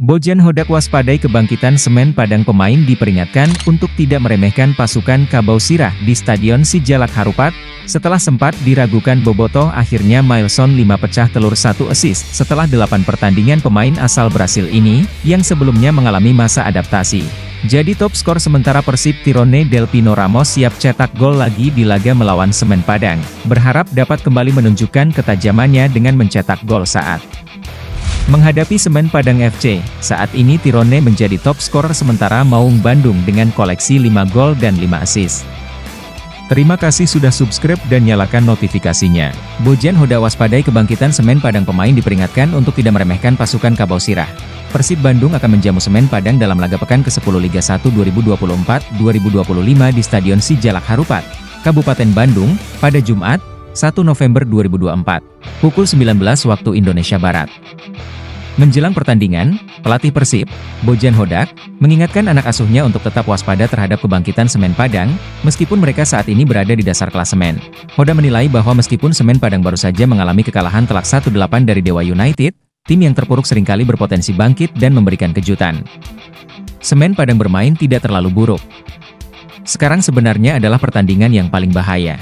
Bojan Hodak waspadai kebangkitan semen Padang. Pemain diperingatkan untuk tidak meremehkan pasukan Kabau Sirah di Stadion Sijalak Harupat. Setelah sempat diragukan Bobotoh, akhirnya Mailson 5 pecah telur 1 assist setelah 8 pertandingan. Pemain asal Brasil ini, yang sebelumnya mengalami masa adaptasi, jadi top skor sementara Persib. Tirone Del Pino Ramos siap cetak gol lagi di laga melawan Semen Padang, berharap dapat kembali menunjukkan ketajamannya dengan mencetak gol saat menghadapi Semen Padang FC. Saat ini Tirone menjadi top skor sementara Maung Bandung dengan koleksi 5 gol dan 5 assist. Terima kasih sudah subscribe dan nyalakan notifikasinya. Bojan Hodak waspadai kebangkitan Semen Padang. Pemain diperingatkan untuk tidak meremehkan pasukan Kabau Sirah. Persib Bandung akan menjamu Semen Padang dalam laga pekan ke-10 Liga 1 2024-2025 di Stadion Sijalak Harupat, Kabupaten Bandung, pada Jumat, 1 November 2024, pukul 19 waktu Indonesia Barat. Menjelang pertandingan, pelatih Persib, Bojan Hodak, mengingatkan anak asuhnya untuk tetap waspada terhadap kebangkitan Semen Padang, meskipun mereka saat ini berada di dasar klasemen. Hodak menilai bahwa meskipun Semen Padang baru saja mengalami kekalahan telak 1-8 dari Dewa United, tim yang terpuruk seringkali berpotensi bangkit dan memberikan kejutan. Semen Padang bermain tidak terlalu buruk. Sekarang sebenarnya adalah pertandingan yang paling bahaya.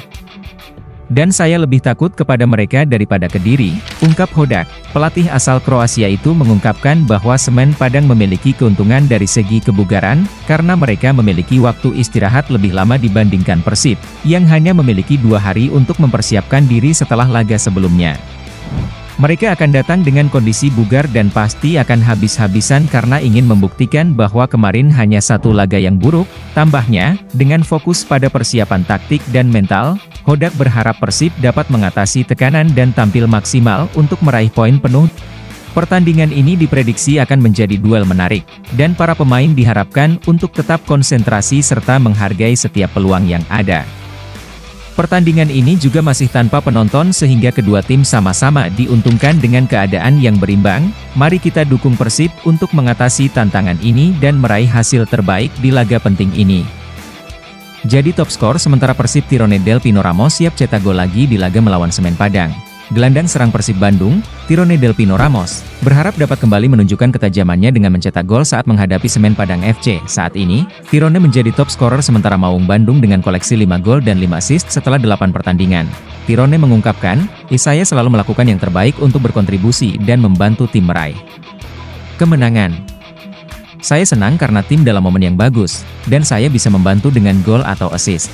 Dan saya lebih takut kepada mereka daripada Kediri, ungkap Hodak. Pelatih asal Kroasia itu mengungkapkan bahwa Semen Padang memiliki keuntungan dari segi kebugaran, karena mereka memiliki waktu istirahat lebih lama dibandingkan Persib, yang hanya memiliki 2 hari untuk mempersiapkan diri setelah laga sebelumnya. Mereka akan datang dengan kondisi bugar dan pasti akan habis-habisan karena ingin membuktikan bahwa kemarin hanya 1 laga yang buruk. Tambahnya, dengan fokus pada persiapan taktik dan mental, Hodak berharap Persib dapat mengatasi tekanan dan tampil maksimal untuk meraih poin penuh. Pertandingan ini diprediksi akan menjadi duel menarik, dan para pemain diharapkan untuk tetap konsentrasi serta menghargai setiap peluang yang ada. Pertandingan ini juga masih tanpa penonton sehingga kedua tim sama-sama diuntungkan dengan keadaan yang berimbang. Mari kita dukung Persib untuk mengatasi tantangan ini dan meraih hasil terbaik di laga penting ini. Jadi top skor sementara Persib Tirone Del Pino Ramos siap cetak gol lagi di laga melawan Semen Padang. Gelandang serang Persib Bandung, Tirone Del Pino Ramos, berharap dapat kembali menunjukkan ketajamannya dengan mencetak gol saat menghadapi Semen Padang FC. Saat ini, Tirone menjadi top scorer sementara Maung Bandung dengan koleksi 5 gol dan 5 assist setelah 8 pertandingan. Tirone mengungkapkan, "Saya selalu melakukan yang terbaik untuk berkontribusi dan membantu tim meraih kemenangan. Saya senang karena tim dalam momen yang bagus, dan saya bisa membantu dengan gol atau assist.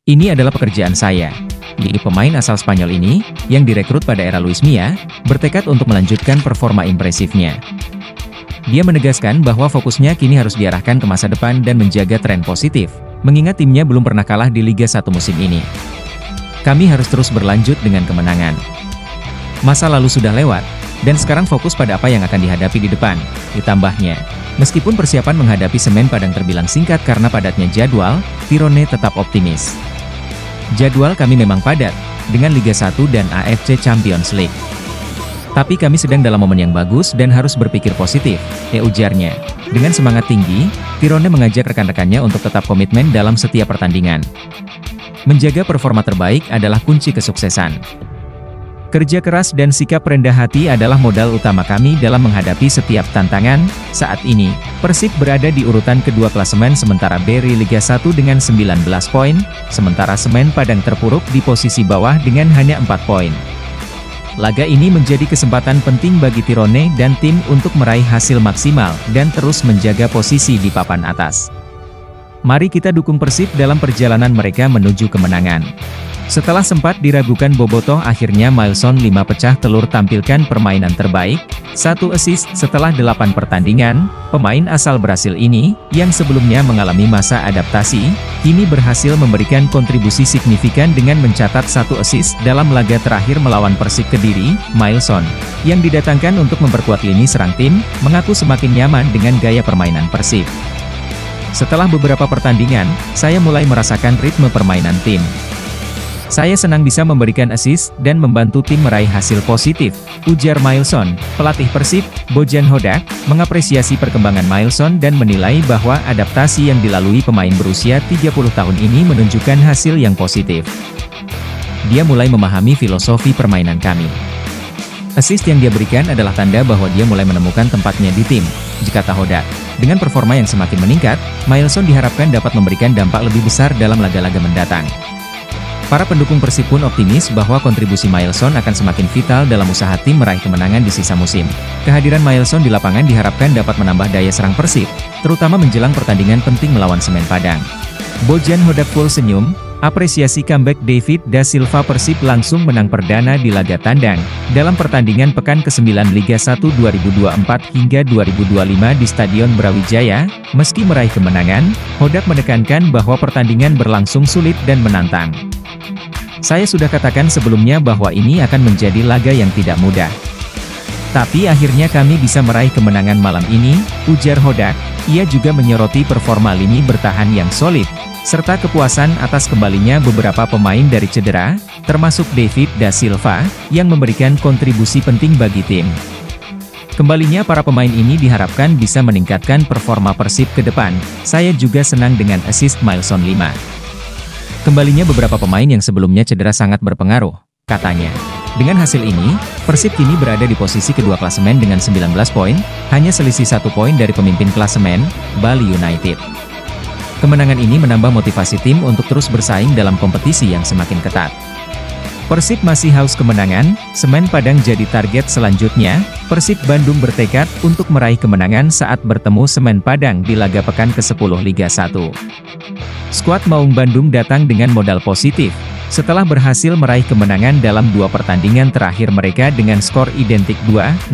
Ini adalah pekerjaan saya." Pemain asal Spanyol ini, yang direkrut pada era Luis Milla, bertekad untuk melanjutkan performa impresifnya. Dia menegaskan bahwa fokusnya kini harus diarahkan ke masa depan dan menjaga tren positif, mengingat timnya belum pernah kalah di Liga 1 musim ini. "Kami harus terus berlanjut dengan kemenangan. Masa lalu sudah lewat, dan sekarang fokus pada apa yang akan dihadapi di depan," ditambahnya. Meskipun persiapan menghadapi Semen Padang terbilang singkat karena padatnya jadwal, Tirone tetap optimis. "Jadwal kami memang padat, dengan Liga 1 dan AFC Champions League. Tapi kami sedang dalam momen yang bagus dan harus berpikir positif," ujarnya. Dengan semangat tinggi, Tirone mengajak rekan-rekannya untuk tetap komitmen dalam setiap pertandingan. "Menjaga performa terbaik adalah kunci kesuksesan. Kerja keras dan sikap rendah hati adalah modal utama kami dalam menghadapi setiap tantangan." Saat ini, Persib berada di urutan kedua klasemen sementara Beri Liga 1 dengan 19 poin, sementara Semen Padang terpuruk di posisi bawah dengan hanya 4 poin. Laga ini menjadi kesempatan penting bagi Tirone dan tim untuk meraih hasil maksimal dan terus menjaga posisi di papan atas. Mari kita dukung Persib dalam perjalanan mereka menuju kemenangan. Setelah sempat diragukan Bobotoh, akhirnya Mailson 5 pecah telur tampilkan permainan terbaik, 1 assist setelah 8 pertandingan. Pemain asal Brasil ini, yang sebelumnya mengalami masa adaptasi, kini berhasil memberikan kontribusi signifikan dengan mencatat 1 assist dalam laga terakhir melawan Persik Kediri. Mailson, yang didatangkan untuk memperkuat lini serang tim, mengaku semakin nyaman dengan gaya permainan Persib. "Setelah beberapa pertandingan, saya mulai merasakan ritme permainan tim. Saya senang bisa memberikan assist dan membantu tim meraih hasil positif," ujar Mailson. Pelatih Persib, Bojan Hodak, mengapresiasi perkembangan Mailson dan menilai bahwa adaptasi yang dilalui pemain berusia 30 tahun ini menunjukkan hasil yang positif. "Dia mulai memahami filosofi permainan kami. Assist yang dia berikan adalah tanda bahwa dia mulai menemukan tempatnya di tim, Jakarta Hodak. Dengan performa yang semakin meningkat, Mailson diharapkan dapat memberikan dampak lebih besar dalam laga-laga mendatang. Para pendukung Persib pun optimis bahwa kontribusi Mailson akan semakin vital dalam usaha tim meraih kemenangan di sisa musim. Kehadiran Mailson di lapangan diharapkan dapat menambah daya serang Persib, terutama menjelang pertandingan penting melawan Semen Padang. Bojan Hodak full senyum, apresiasi comeback David Da Silva. Persib langsung menang perdana di laga tandang, dalam pertandingan pekan ke-9 Liga 1 2024 hingga 2025 di Stadion Brawijaya. Meski meraih kemenangan, Hodak menekankan bahwa pertandingan berlangsung sulit dan menantang. Saya sudah katakan sebelumnya bahwa ini akan menjadi laga yang tidak mudah. Tapi akhirnya kami bisa meraih kemenangan malam ini, ujar Hodak. Ia juga menyoroti performa lini bertahan yang solid, serta kepuasan atas kembalinya beberapa pemain dari cedera, termasuk David Da Silva, yang memberikan kontribusi penting bagi tim. Kembalinya para pemain ini diharapkan bisa meningkatkan performa Persib ke depan. Saya juga senang dengan assist Mailson 5. Kembalinya beberapa pemain yang sebelumnya cedera sangat berpengaruh, katanya. Dengan hasil ini, Persib kini berada di posisi kedua klasemen dengan 19 poin, hanya selisih 1 poin dari pemimpin klasemen, Bali United. Kemenangan ini menambah motivasi tim untuk terus bersaing dalam kompetisi yang semakin ketat. Persib masih haus kemenangan, Semen Padang jadi target selanjutnya. Persib Bandung bertekad untuk meraih kemenangan saat bertemu Semen Padang di laga pekan ke-10 Liga 1. Skuad Maung Bandung datang dengan modal positif, setelah berhasil meraih kemenangan dalam 2 pertandingan terakhir mereka dengan skor identik 2-0,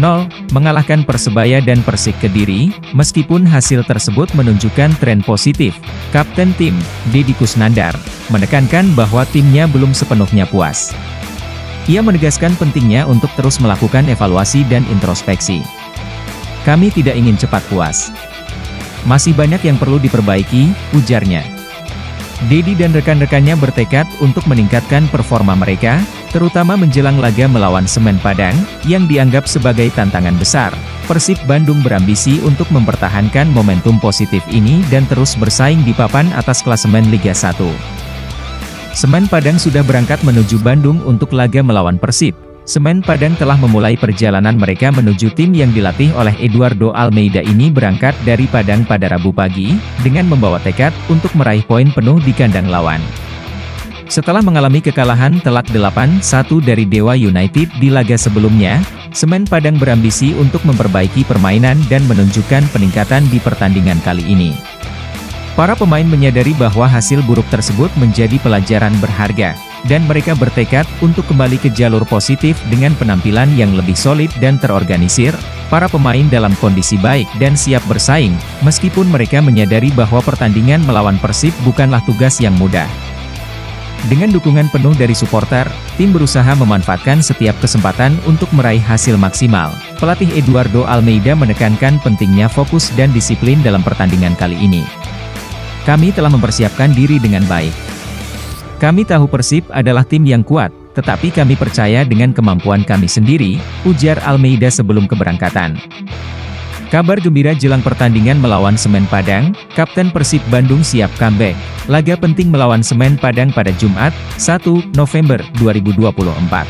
mengalahkan Persebaya dan Persik Kediri. Meskipun hasil tersebut menunjukkan tren positif, Kapten tim, Deddy Kusnandar, menekankan bahwa timnya belum sepenuhnya puas. Ia menegaskan pentingnya untuk terus melakukan evaluasi dan introspeksi. Kami tidak ingin cepat puas. Masih banyak yang perlu diperbaiki, ujarnya. Deddy dan rekan-rekannya bertekad untuk meningkatkan performa mereka, terutama menjelang laga melawan Semen Padang, yang dianggap sebagai tantangan besar. Persib Bandung berambisi untuk mempertahankan momentum positif ini dan terus bersaing di papan atas klasemen Liga 1. Semen Padang sudah berangkat menuju Bandung untuk laga melawan Persib. Semen Padang telah memulai perjalanan mereka menuju tim yang dilatih oleh Eduardo Almeida ini berangkat dari Padang pada Rabu pagi, dengan membawa tekad untuk meraih poin penuh di kandang lawan. Setelah mengalami kekalahan telak 8-1 dari Dewa United di laga sebelumnya, Semen Padang berambisi untuk memperbaiki permainan dan menunjukkan peningkatan di pertandingan kali ini. Para pemain menyadari bahwa hasil buruk tersebut menjadi pelajaran berharga, dan mereka bertekad untuk kembali ke jalur positif dengan penampilan yang lebih solid dan terorganisir. Para pemain dalam kondisi baik dan siap bersaing, meskipun mereka menyadari bahwa pertandingan melawan Persib bukanlah tugas yang mudah. Dengan dukungan penuh dari supporter, tim berusaha memanfaatkan setiap kesempatan untuk meraih hasil maksimal. Pelatih Eduardo Almeida menekankan pentingnya fokus dan disiplin dalam pertandingan kali ini. Kami telah mempersiapkan diri dengan baik. Kami tahu Persib adalah tim yang kuat, tetapi kami percaya dengan kemampuan kami sendiri, ujar Almeida sebelum keberangkatan. Kabar gembira jelang pertandingan melawan Semen Padang, Kapten Persib Bandung siap comeback. Laga penting melawan Semen Padang pada Jumat, 1 November 2024.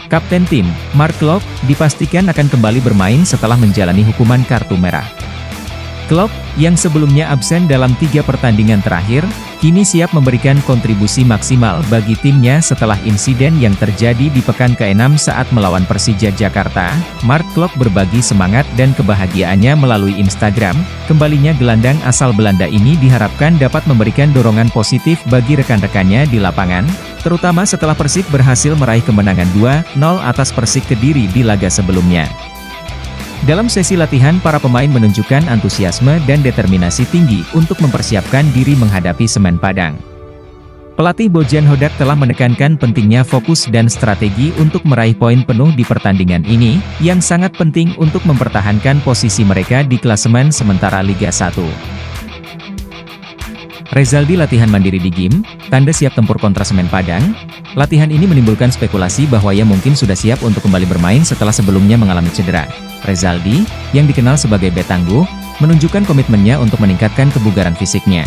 Kapten tim, Mark Klok, dipastikan akan kembali bermain setelah menjalani hukuman kartu merah. Klok, yang sebelumnya absen dalam 3 pertandingan terakhir, kini siap memberikan kontribusi maksimal bagi timnya setelah insiden yang terjadi di pekan ke-6 saat melawan Persija Jakarta. Mark Klok berbagi semangat dan kebahagiaannya melalui Instagram. Kembalinya gelandang asal Belanda ini diharapkan dapat memberikan dorongan positif bagi rekan-rekannya di lapangan, terutama setelah Persib berhasil meraih kemenangan 2-0 atas Persik Kediri di laga sebelumnya. Dalam sesi latihan, para pemain menunjukkan antusiasme dan determinasi tinggi untuk mempersiapkan diri menghadapi Semen Padang. Pelatih Bojan Hodak telah menekankan pentingnya fokus dan strategi untuk meraih poin penuh di pertandingan ini, yang sangat penting untuk mempertahankan posisi mereka di klasemen sementara Liga 1. Rezaldi latihan mandiri di GIM, tanda siap tempur kontra Semen Padang. Latihan ini menimbulkan spekulasi bahwa ia mungkin sudah siap untuk kembali bermain setelah sebelumnya mengalami cedera. Rezaldi, yang dikenal sebagai bek tangguh, menunjukkan komitmennya untuk meningkatkan kebugaran fisiknya.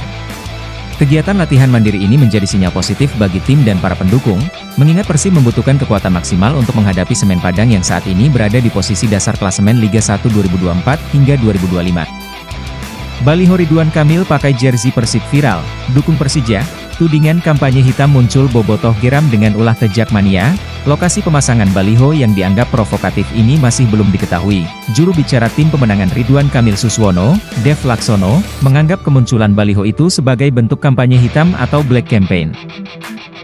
Kegiatan latihan mandiri ini menjadi sinyal positif bagi tim dan para pendukung, mengingat Persib membutuhkan kekuatan maksimal untuk menghadapi Semen Padang yang saat ini berada di posisi dasar klasemen Liga 1 2024 hingga 2025. Baliho Ridwan Kamil pakai jersey Persib viral, dukung Persija, tudingan kampanye hitam muncul bobotoh geram dengan ulah tejak mania. Lokasi pemasangan baliho yang dianggap provokatif ini masih belum diketahui. Juru bicara tim pemenangan Ridwan Kamil Suswono, Dev Laksono, menganggap kemunculan baliho itu sebagai bentuk kampanye hitam atau black campaign.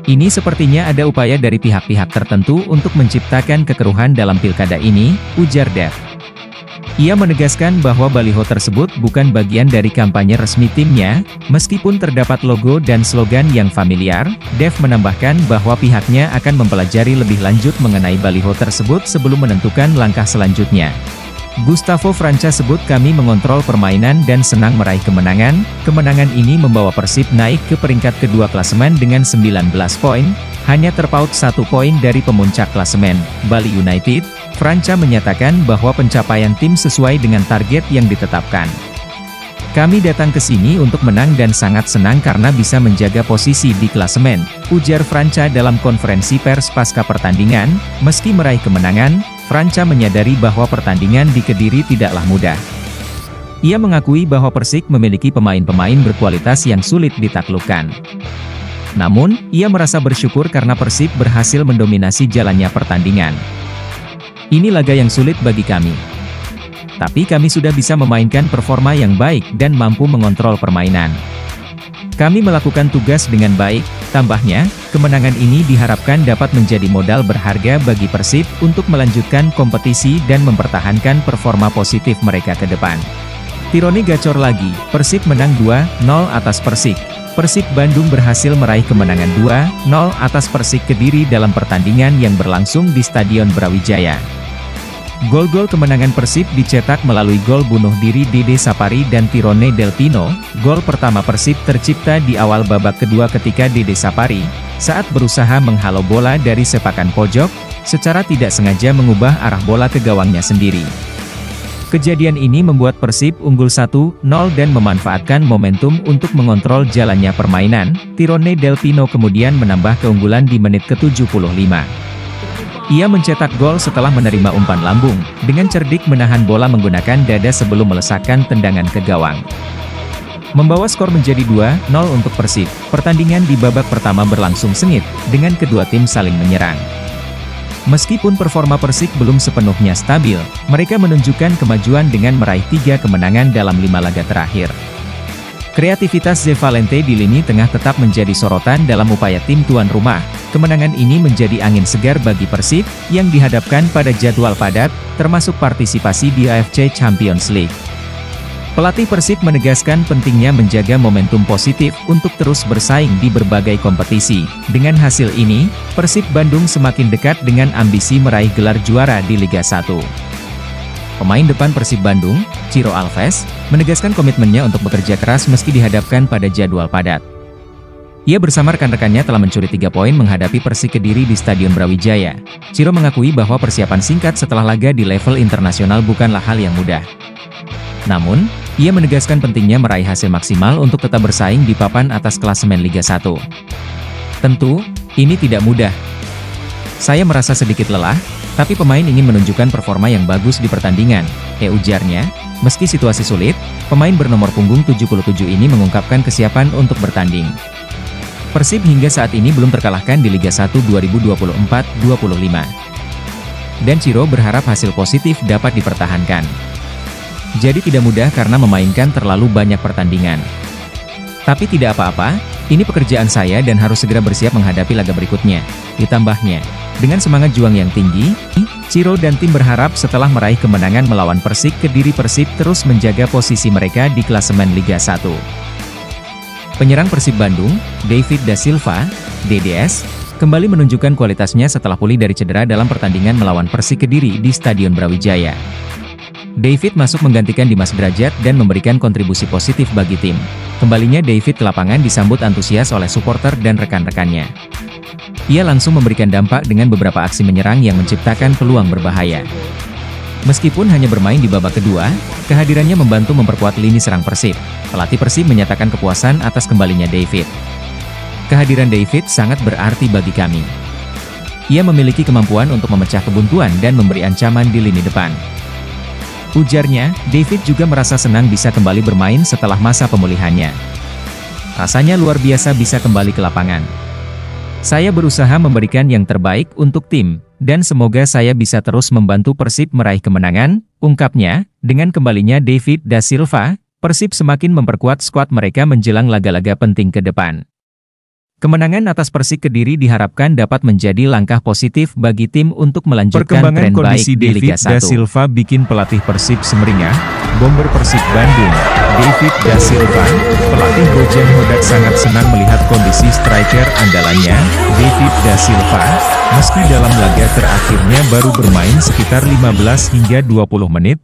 Ini sepertinya ada upaya dari pihak-pihak tertentu untuk menciptakan kekeruhan dalam pilkada ini, ujar Dev. Ia menegaskan bahwa baliho tersebut bukan bagian dari kampanye resmi timnya, meskipun terdapat logo dan slogan yang familiar. Dev menambahkan bahwa pihaknya akan mempelajari lebih lanjut mengenai baliho tersebut sebelum menentukan langkah selanjutnya. Gustavo Franca sebut kami mengontrol permainan dan senang meraih kemenangan. Kemenangan ini membawa Persib naik ke peringkat kedua klasemen dengan 19 poin, hanya terpaut 1 poin dari pemuncak klasemen, Bali United. Franca menyatakan bahwa pencapaian tim sesuai dengan target yang ditetapkan. Kami datang ke sini untuk menang dan sangat senang karena bisa menjaga posisi di klasemen, ujar Franca dalam konferensi pers pasca pertandingan. Meski meraih kemenangan, Franca menyadari bahwa pertandingan di Kediri tidaklah mudah. Ia mengakui bahwa Persik memiliki pemain-pemain berkualitas yang sulit ditaklukkan. Namun, ia merasa bersyukur karena Persib berhasil mendominasi jalannya pertandingan. Ini laga yang sulit bagi kami. Tapi kami sudah bisa memainkan performa yang baik dan mampu mengontrol permainan. Kami melakukan tugas dengan baik, tambahnya, kemenangan ini diharapkan dapat menjadi modal berharga bagi Persib untuk melanjutkan kompetisi dan mempertahankan performa positif mereka ke depan. Tirone gacor lagi, Persib menang 2-0 atas Persik. Persib Bandung berhasil meraih kemenangan 2-0 atas Persik Kediri dalam pertandingan yang berlangsung di Stadion Brawijaya. Gol-gol kemenangan Persib dicetak melalui gol bunuh diri Dede Sapari dan Tirone Del Pino. Gol pertama Persib tercipta di awal babak kedua ketika Dede Sapari, saat berusaha menghalau bola dari sepakan pojok, secara tidak sengaja mengubah arah bola ke gawangnya sendiri. Kejadian ini membuat Persib unggul 1-0 dan memanfaatkan momentum untuk mengontrol jalannya permainan. Tirone Del Pino kemudian menambah keunggulan di menit ke-75. Ia mencetak gol setelah menerima umpan lambung, dengan cerdik menahan bola menggunakan dada sebelum melesakkan tendangan ke gawang. Membawa skor menjadi 2-0 untuk Persib. Pertandingan di babak pertama berlangsung sengit, dengan kedua tim saling menyerang. Meskipun performa Persik belum sepenuhnya stabil, mereka menunjukkan kemajuan dengan meraih 3 kemenangan dalam 5 laga terakhir. Kreativitas Ze Valente di lini tengah tetap menjadi sorotan dalam upaya tim tuan rumah. Kemenangan ini menjadi angin segar bagi Persib, yang dihadapkan pada jadwal padat, termasuk partisipasi di AFC Champions League. Pelatih Persib menegaskan pentingnya menjaga momentum positif untuk terus bersaing di berbagai kompetisi. Dengan hasil ini, Persib Bandung semakin dekat dengan ambisi meraih gelar juara di Liga 1. Pemain depan Persib Bandung, Ciro Alves, menegaskan komitmennya untuk bekerja keras meski dihadapkan pada jadwal padat. Ia bersama rekan-rekannya telah mencuri 3 poin menghadapi Persik Kediri di Stadion Brawijaya. Ciro mengakui bahwa persiapan singkat setelah laga di level internasional bukanlah hal yang mudah. Namun, ia menegaskan pentingnya meraih hasil maksimal untuk tetap bersaing di papan atas klasemen Liga 1. Tentu, ini tidak mudah. Saya merasa sedikit lelah, tapi pemain ingin menunjukkan performa yang bagus di pertandingan, ujarnya. Meski situasi sulit, pemain bernomor punggung 77 ini mengungkapkan kesiapan untuk bertanding. Persib hingga saat ini belum terkalahkan di Liga 1 2024-25. Dan Ciro berharap hasil positif dapat dipertahankan. Jadi tidak mudah karena memainkan terlalu banyak pertandingan. Tapi tidak apa-apa, ini pekerjaan saya dan harus segera bersiap menghadapi laga berikutnya, ditambahnya. Dengan semangat juang yang tinggi, Ciro dan tim berharap setelah meraih kemenangan melawan Persik Kediri, Persib terus menjaga posisi mereka di klasemen Liga 1. Penyerang Persib Bandung, David Da Silva, DDS, kembali menunjukkan kualitasnya setelah pulih dari cedera dalam pertandingan melawan Persik Kediri di Stadion Brawijaya. David masuk menggantikan Dimas Drajat dan memberikan kontribusi positif bagi tim. Kembalinya David ke lapangan disambut antusias oleh supporter dan rekan-rekannya. Ia langsung memberikan dampak dengan beberapa aksi menyerang yang menciptakan peluang berbahaya. Meskipun hanya bermain di babak kedua, kehadirannya membantu memperkuat lini serang Persib. Pelatih Persib menyatakan kepuasan atas kembalinya David. Kehadiran David sangat berarti bagi kami. Ia memiliki kemampuan untuk memecah kebuntuan dan memberi ancaman di lini depan. Ujarnya, David juga merasa senang bisa kembali bermain setelah masa pemulihannya. Rasanya luar biasa bisa kembali ke lapangan. Saya berusaha memberikan yang terbaik untuk tim, dan semoga saya bisa terus membantu Persib meraih kemenangan, ungkapnya. Dengan kembalinya David da Silva, Persib semakin memperkuat skuad mereka menjelang laga-laga penting ke depan. Kemenangan atas Persik Kediri diharapkan dapat menjadi langkah positif bagi tim untuk melanjutkan tren baik di Liga 1. David da Silva bikin pelatih Persib semeringah. Bomber Persib Bandung, David da Silva, pelatih Bojan Hodak sangat senang melihat kondisi striker andalannya, David da Silva, meski dalam laga terakhirnya baru bermain sekitar 15 hingga 20 menit.